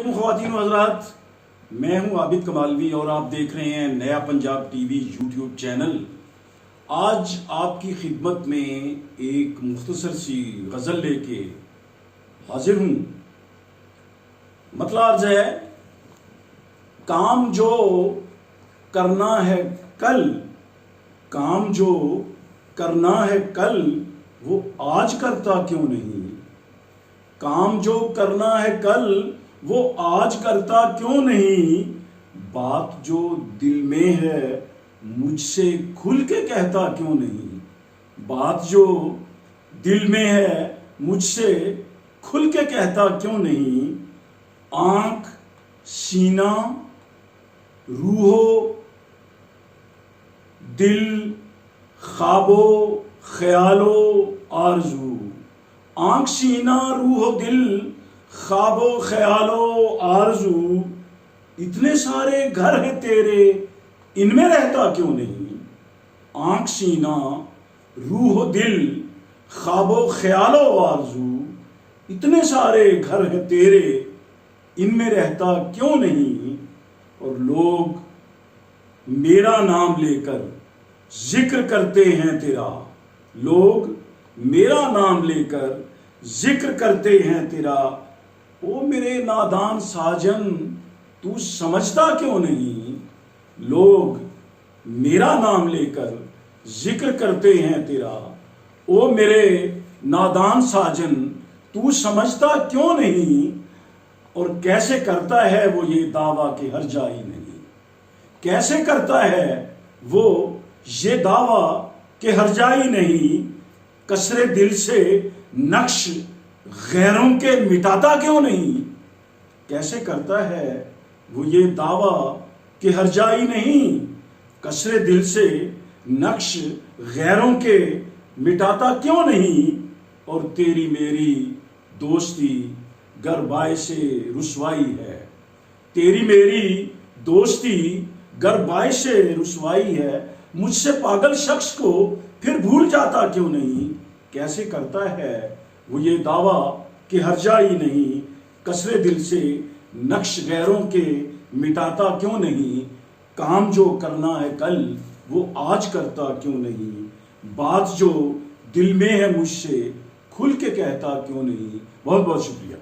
علیکم خواتین و حضرات، میں ہوں عابد کمالوی اور آپ دیکھ رہے ہیں نیا Punjab T V YouTube channel. آج آپ کی خدمت میں ایک مختصر سی غزل لے کے حاضر ہوں۔ مطلب عرض ہے، کام جو کرنا ہے کل، کام جو کرنا ہے کل وہ آج کرتا کیوں نہیں؟ کام جو کرنا ہے کل وہ آج کرتا کیوں نہیں؟ بات جو دل میں ہے مجھ سے کھل کے کہتا کیوں نہیں؟ بات جو دل میں ہے مجھ سے کھل کے کہتا کیوں نہیں؟ آنکھ، سینہ، روح و دل، خواب و خیال و آرزو، آنکھ، سینہ، روح و دل، خواب و خیال و آرزو، اتنے سارے گھر ہیں تیرے ان میں رہتا کیوں نہیں؟ آنکھ، سینہ، روح و دل، خواب و خیال و آرزو، اتنے سارے گھر ہیں تیرے ان میں رہتا کیوں نہیں؟ اور لوگ میرا نام لے کر ذکر کرتے ہیں تیرا، لوگ میرا نام لے کر ذکر کرتے ہیں تیرا، او میرے نادان ساجن تو سمجھتا کیوں نہیں؟ لوگ میرا نام لے کر ذکر کرتے ہیں تیرا، او میرے نادان ساجن تو سمجھتا کیوں نہیں؟ اور کیسے کرتا ہے وہ یہ دعویٰ کہ ہر جائی نہیں؟ کیسے کرتا ہے وہ یہ دعویٰ کہ ہر جائی نہیں؟ کسرے دل سے نقش غیروں کے مٹاتا کیوں نہیں؟ کیسے کرتا ہے وہ یہ دعویٰ کہ ہر جائی نہیں؟ کسرے دل سے نقش غیروں کے مٹاتا کیوں نہیں؟ اور تیری میری دوستی گر باعث رسوائی ہے، تیری میری دوستی گر باعث رسوائی ہے، مجھ سے پاگل شخص کو پھر بھول جاتا کیوں نہیں؟ کیسے کرتا ہے وہ یہ دعویٰ کہ ہر جائی نہیں؟ کسرے دل سے نقش غیروں کے مٹاتا کیوں نہیں؟ کام جو کرنا ہے کل وہ آج کرتا کیوں نہیں؟ بات جو دل میں ہے مجھ سے کھل کے کہتا کیوں نہیں؟ بہت بہت شکریہ۔